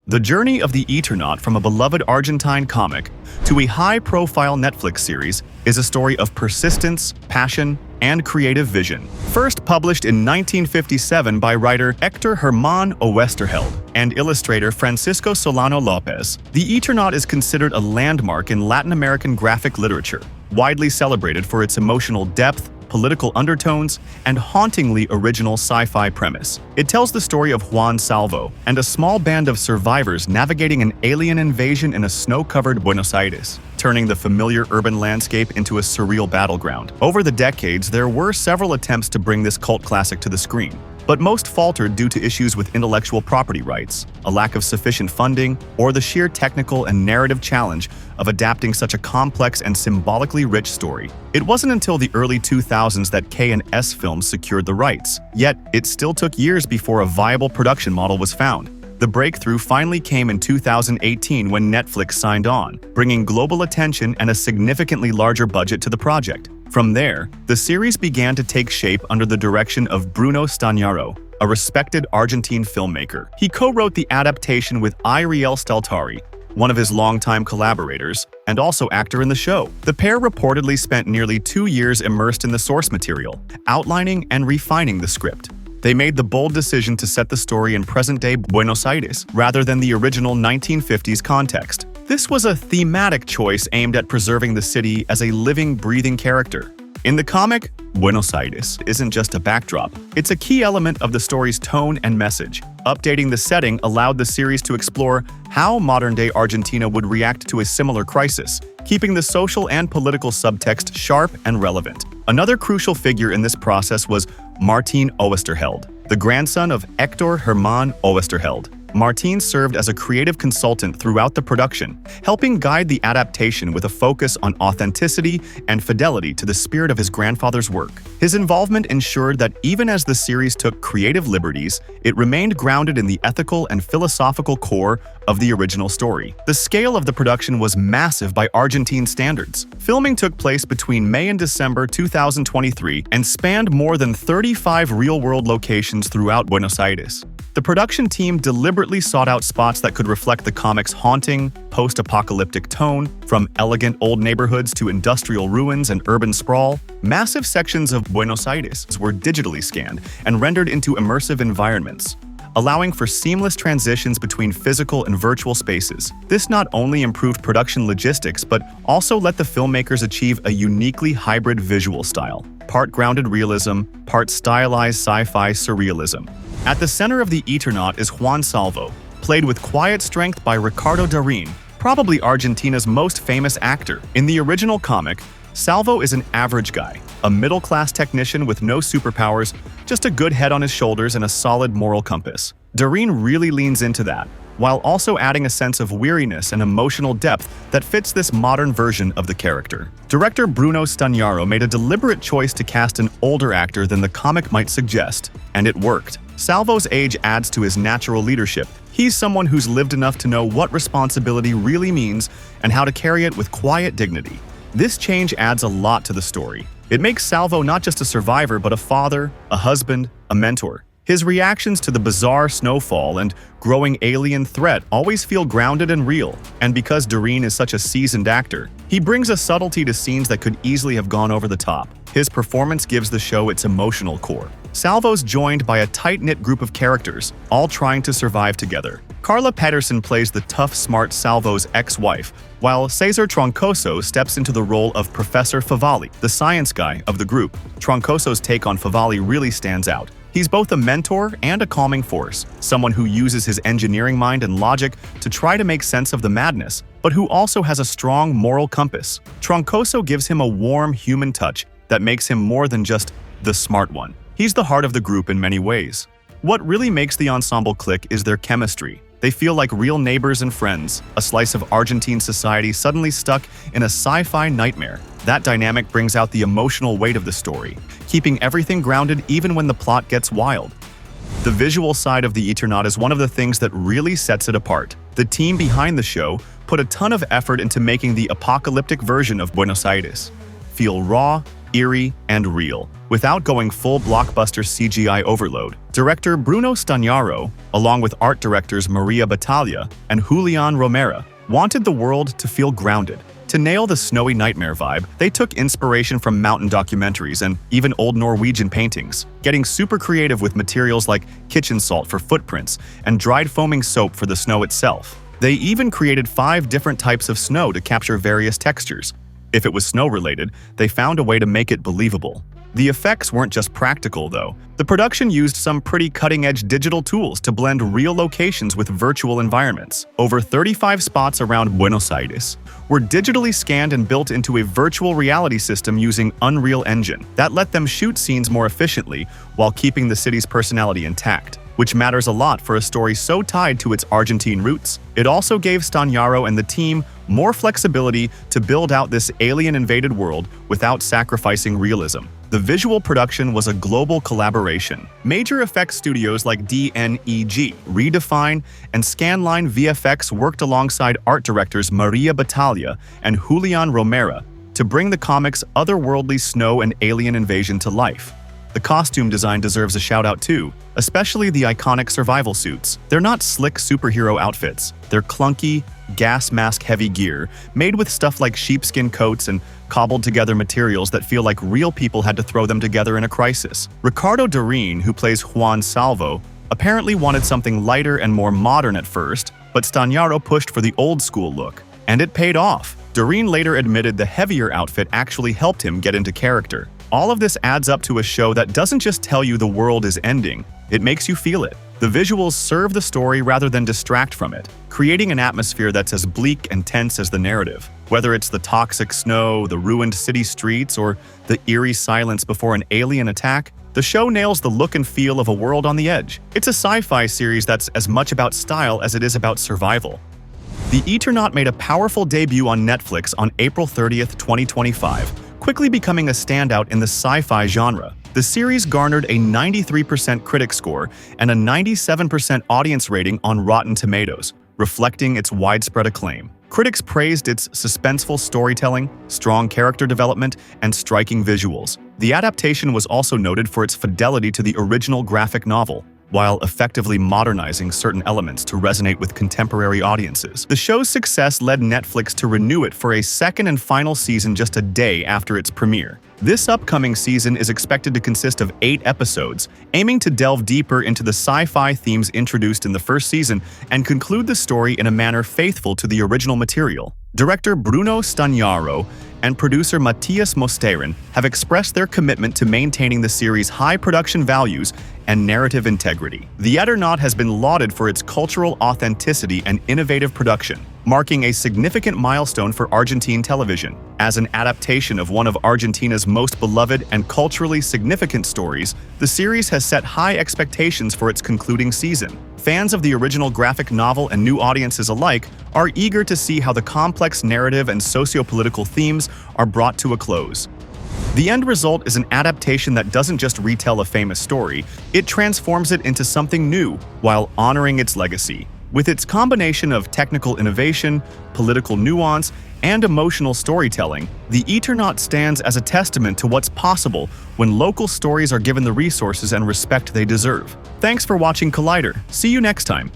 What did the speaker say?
The journey of the Eternaut from a beloved Argentine comic to a high-profile Netflix series is a story of persistence, passion, and creative vision. First published in 1957 by writer Héctor Germán Oesterheld and illustrator Francisco Solano Lopez, the Eternaut is considered a landmark in Latin American graphic literature, widely celebrated for its emotional depth, political undertones, and hauntingly original sci-fi premise. It tells the story of Juan Salvo and a small band of survivors navigating an alien invasion in a snow-covered Buenos Aires, turning the familiar urban landscape into a surreal battleground. Over the decades, there were several attempts to bring this cult classic to the screen, but most faltered due to issues with intellectual property rights, a lack of sufficient funding, or the sheer technical and narrative challenge of adapting such a complex and symbolically rich story. It wasn't until the early 2000s that K&S Films secured the rights, yet it still took years before a viable production model was found. The breakthrough finally came in 2018 when Netflix signed on, bringing global attention and a significantly larger budget to the project. From there, the series began to take shape under the direction of Bruno Stagnaro, a respected Argentine filmmaker. He co-wrote the adaptation with Ariel Steltari, one of his longtime collaborators, and also actor in the show. The pair reportedly spent nearly 2 years immersed in the source material, outlining and refining the script. They made the bold decision to set the story in present-day Buenos Aires rather than the original 1950s context. This was a thematic choice aimed at preserving the city as a living, breathing character. In the comic, Buenos Aires isn't just a backdrop, it's a key element of the story's tone and message. Updating the setting allowed the series to explore how modern-day Argentina would react to a similar crisis, keeping the social and political subtext sharp and relevant. Another crucial figure in this process was Martin Oesterheld, the grandson of Héctor Germán Oesterheld. Martin served as a creative consultant throughout the production, helping guide the adaptation with a focus on authenticity and fidelity to the spirit of his grandfather's work. His involvement ensured that even as the series took creative liberties, it remained grounded in the ethical and philosophical core of the original story. The scale of the production was massive by Argentine standards. Filming took place between May and December 2023 and spanned more than 35 real-world locations throughout Buenos Aires. The production team deliberately sought out spots that could reflect the comic's haunting, post-apocalyptic tone, from elegant old neighborhoods to industrial ruins and urban sprawl. Massive sections of Buenos Aires were digitally scanned and rendered into immersive environments, allowing for seamless transitions between physical and virtual spaces. This not only improved production logistics, but also let the filmmakers achieve a uniquely hybrid visual style, part grounded realism, part stylized sci-fi surrealism. At the center of the Eternaut is Juan Salvo, played with quiet strength by Ricardo Darín, probably Argentina's most famous actor. In the original comic, Salvo is an average guy, a middle-class technician with no superpowers, just a good head on his shoulders and a solid moral compass. Darín really leans into that, while also adding a sense of weariness and emotional depth that fits this modern version of the character. Director Bruno Stagnaro made a deliberate choice to cast an older actor than the comic might suggest, and it worked. Salvo's age adds to his natural leadership. He's someone who's lived enough to know what responsibility really means and how to carry it with quiet dignity. This change adds a lot to the story. It makes Salvo not just a survivor, but a father, a husband, a mentor. His reactions to the bizarre snowfall and growing alien threat always feel grounded and real, and because Darín is such a seasoned actor, he brings a subtlety to scenes that could easily have gone over the top. His performance gives the show its emotional core. Salvo's joined by a tight-knit group of characters, all trying to survive together. Carla Pedersen plays the tough, smart Salvo's ex-wife, while Cesar Troncoso steps into the role of Professor Favali, the science guy of the group. Troncoso's take on Favali really stands out. He's both a mentor and a calming force, someone who uses his engineering mind and logic to try to make sense of the madness, but who also has a strong moral compass. Troncoso gives him a warm human touch that makes him more than just the smart one. He's the heart of the group in many ways. What really makes the ensemble click is their chemistry. They feel like real neighbors and friends, a slice of Argentine society suddenly stuck in a sci-fi nightmare. That dynamic brings out the emotional weight of the story, keeping everything grounded even when the plot gets wild. The visual side of the Eternaut is one of the things that really sets it apart. The team behind the show put a ton of effort into making the apocalyptic version of Buenos Aires feel raw, eerie, and real. without going full blockbuster CGI overload. Director Bruno Stagnaro, along with art directors Maria Battaglia and Julian Romera, wanted the world to feel grounded. To nail the snowy nightmare vibe, they took inspiration from mountain documentaries and even old Norwegian paintings, getting super creative with materials like kitchen salt for footprints and dried foaming soap for the snow itself. They even created 5 different types of snow to capture various textures. If it was snow-related, they found a way to make it believable. The effects weren't just practical, though. The production used some pretty cutting-edge digital tools to blend real locations with virtual environments. Over 35 spots around Buenos Aires were digitally scanned and built into a virtual reality system using Unreal Engine. That let them shoot scenes more efficiently while keeping the city's personality intact, which matters a lot for a story so tied to its Argentine roots. It also gave Stagnaro and the team more flexibility to build out this alien-invaded world without sacrificing realism. The visual production was a global collaboration. Major effects studios like DNEG, Redefine, and Scanline VFX worked alongside art directors Maria Battaglia and Julian Romera to bring the comic's otherworldly snow and alien invasion to life. The costume design deserves a shout-out too, especially the iconic survival suits. They're not slick superhero outfits. They're clunky, gas mask-heavy gear, made with stuff like sheepskin coats and cobbled-together materials that feel like real people had to throw them together in a crisis. Ricardo Darín, who plays Juan Salvo, apparently wanted something lighter and more modern at first, but Stagnaro pushed for the old-school look, and it paid off. Darín later admitted the heavier outfit actually helped him get into character. All of this adds up to a show that doesn't just tell you the world is ending, it makes you feel it. The visuals serve the story rather than distract from it, creating an atmosphere that's as bleak and tense as the narrative. Whether it's the toxic snow, the ruined city streets, or the eerie silence before an alien attack, the show nails the look and feel of a world on the edge. It's a sci-fi series that's as much about style as it is about survival. The Eternaut made a powerful debut on Netflix on April 30th, 2025, quickly becoming a standout in the sci-fi genre. The series garnered a 93% critic score and a 97% audience rating on Rotten Tomatoes, reflecting its widespread acclaim. Critics praised its suspenseful storytelling, strong character development, and striking visuals. The adaptation was also noted for its fidelity to the original graphic novel, while effectively modernizing certain elements to resonate with contemporary audiences. The show's success led Netflix to renew it for a second and final season just a day after its premiere. This upcoming season is expected to consist of 8 episodes, aiming to delve deeper into the sci-fi themes introduced in the first season and conclude the story in a manner faithful to the original material. Director Bruno Stagnaro and producer Matthias Mosterin have expressed their commitment to maintaining the series' high production values and narrative integrity. The Eternaut has been lauded for its cultural authenticity and innovative production, marking a significant milestone for Argentine television. As an adaptation of one of Argentina's most beloved and culturally significant stories, the series has set high expectations for its concluding season. Fans of the original graphic novel and new audiences alike are eager to see how the complex narrative and socio-political themes are brought to a close. The end result is an adaptation that doesn't just retell a famous story, it transforms it into something new while honoring its legacy. With its combination of technical innovation, political nuance, and emotional storytelling, the Eternaut stands as a testament to what's possible when local stories are given the resources and respect they deserve. Thanks for watching Collider. See you next time.